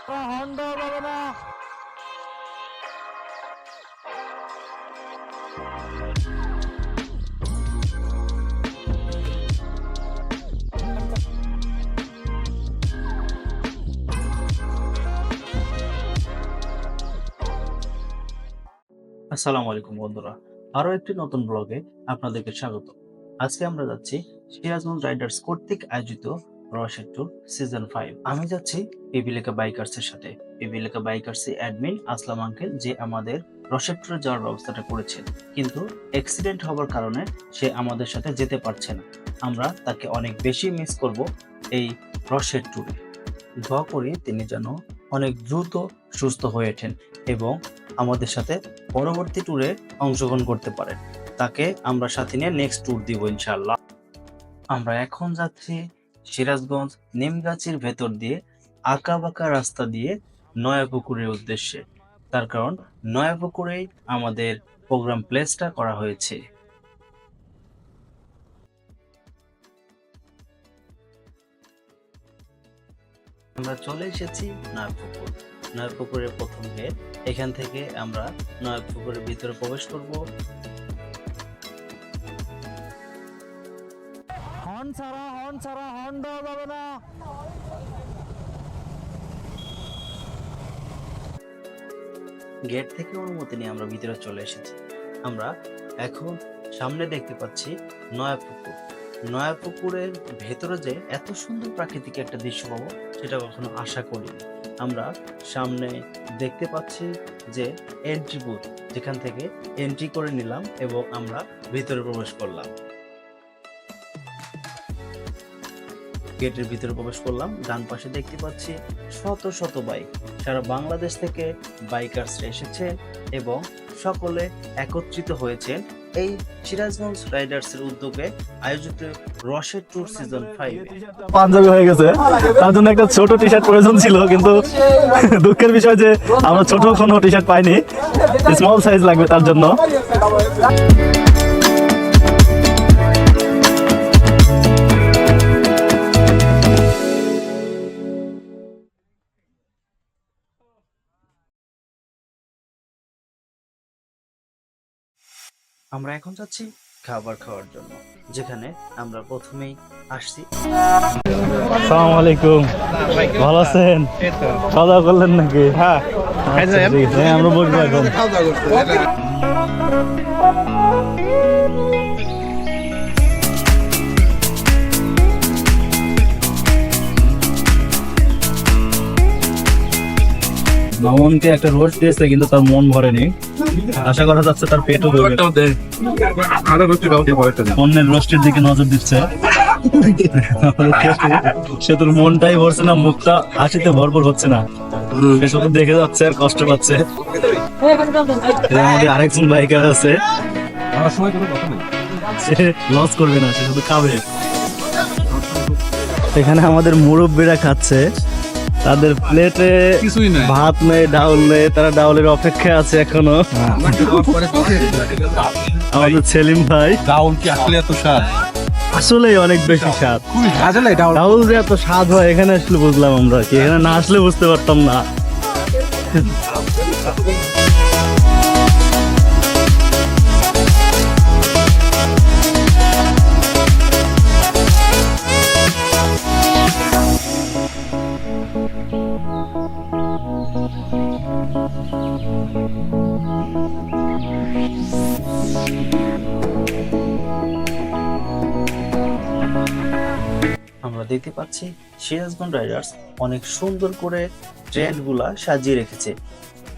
Horn দেওয়া যাবে না। আসসালামু আলাইকুম বন্ধুরা, আরো একটি নতুন ব্লগে আপনাদেরকে স্বাগত। আজকে আমরা যাচ্ছি সিরাজগঞ্জ রাইডার্স কর্তৃক আয়োজিত রসের ট্যুর সিজন 5। আমি যাচ্ছি পিপিলেকা বাইকার্সের সাথে। পিপিলেকা বাইকার্সের অ্যাডমিন আসলাম আঙ্কেল, যে আমাদের রসের ট্যুরে যাওয়ার ব্যবস্থাটা করেছেন, কিন্তু অ্যাক্সিডেন্ট হওয়ার কারণে সে আমাদের সাথে যেতে পারছে না। আমরা তাকে অনেক বেশি মিস করব এই রসের ট্যুরে। দোয়া করি তিনি যেন অনেক দ্রুত সুস্থ হয়ে ওঠেন এবং আমাদের সাথে পরবর্তী ট্যুরে অংশগ্রহণ করতে পারেন। তাকে আমরা সাথে নিয়ে নেক্সট ট্যুর দিব ইনশাআল্লাহ। আমরা এখন যাচ্ছি সিরাজগঞ্জ নিমগাছির ভেতর দিয়ে আঁকা বাঁকা রাস্তা দিয়ে নয়াপুকুরের উদ্দেশ্যে। তার কারণ নয়াপুকুরেই আমাদের প্রোগ্রাম প্লেসটা করা হয়েছে। আমরা চলে এসেছি নয়াপুকুর। নয়াপুকুরের প্রথম গেট। এখান থেকে আমরা নয়াপুকুরের ভিতরে প্রবেশ করব। হর্ন ছাড়া হর্ন দেওয়া যাবে না। গেট থেকে অনুমতি নিয়ে আমরা ভিতরে চলে এসেছি। আমরা এখন সামনে দেখতে পাচ্ছি নয়াপুকুর। নয়াপুকুরের ভেতরে যে এত সুন্দর প্রাকৃতিক একটা দৃশ্য পাবো সেটা কখনো আশা করিনি। আমরা সামনে দেখতে পাচ্ছি যে এন্ট্রি বুথ, যেখান থেকে এন্ট্রি করে নিলাম এবং আমরা ভিতরে প্রবেশ করলাম। গেটের ভিতরে প্রবেশ করলাম। ডান পাশে দেখতে পাচ্ছি শত শত বাইক। সারা বাংলাদেশ থেকে বাইকার্সরা এসেছে এবং সকলে একত্রিত হয়েছেন এই সিরাজগঞ্জ রাইডার্সের উদ্যোগে আয়োজিত রসের ট্যুর সিজন 5। পাঞ্জাবি হয়ে গেছে, তার জন্য একটা ছোট টি শার্ট প্রয়োজন ছিল, কিন্তু দুঃখের বিষয় যে আমরা ছোট কোনো টি শার্ট পাইনি, স্মল সাইজ লাগবে তার জন্য। আমরা এখন যাচ্ছি খাবার খাওয়ার জন্য, যেখানে আমরা প্রথমেই আসছি। আসসালামু আলাইকুম, ভালো আছেন? খাওয়া দাওয়া করলেন নাকি? হ্যাঁ, আমরা বসবো এখন। মামুনকে একটা রোস্ট দিয়েছে, কিন্তু তার মন ভরেনি। আশা করা যাচ্ছে তার পেটও ভরবে। অন্যের রোস্টের দিকে নজর দিচ্ছে। সে তোর মনটাই ভরছে না, মুখটা হাসিতে ভরপুর হচ্ছে না। সে শুধু দেখে যাচ্ছে আর কষ্ট পাচ্ছে। আমাদের আরেকজন বাইকার আছে, সে লস করবে না, সে শুধু খাবে। এখানে আমাদের মুরব্বীরা খাচ্ছে, তাদের প্লেটে ভাত নেই, ডাউল নেই, তারা ডাউলের অপেক্ষা আছে এখনো। আমাদের সেলিম ভাই, ডাউল কি আসলে এত স্বাদ? আসলে অনেক বেশি স্বাদ। আসলে ডাউল যে এত স্বাদ হয় এখানে আসলে বুঝলাম আমরা, কি এখানে না আসলে বুঝতে পারতাম না। আমরা দেখতে পাচ্ছি সিরাজগঞ্জ রাইডার্স অনেক সুন্দর করে ট্রেন্ড গুলা সাজিয়ে রেখেছে।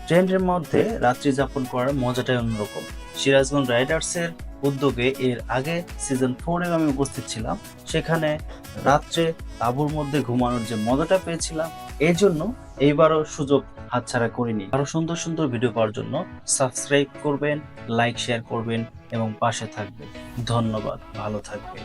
ট্রেন্ডের মধ্যে রাত্রি যাপন করার মজাটাই অন্যরকম। সিরাজগঞ্জ রাইডার্সের উদ্যোগে এর আগে সিজন 4-এ আমি উপস্থিত ছিলাম, সেখানে রাত্রে তাঁবুর মধ্যে ঘুমানোর যে মজাটা পেয়েছিলাম, এই জন্য এইবারও সুযোগ হাতছাড়া করিনি। আরো সুন্দর সুন্দর ভিডিও পাওয়ার জন্য সাবস্ক্রাইব করবেন, লাইক শেয়ার করবেন এবং পাশে থাকবেন। ধন্যবাদ, ভালো থাকবেন।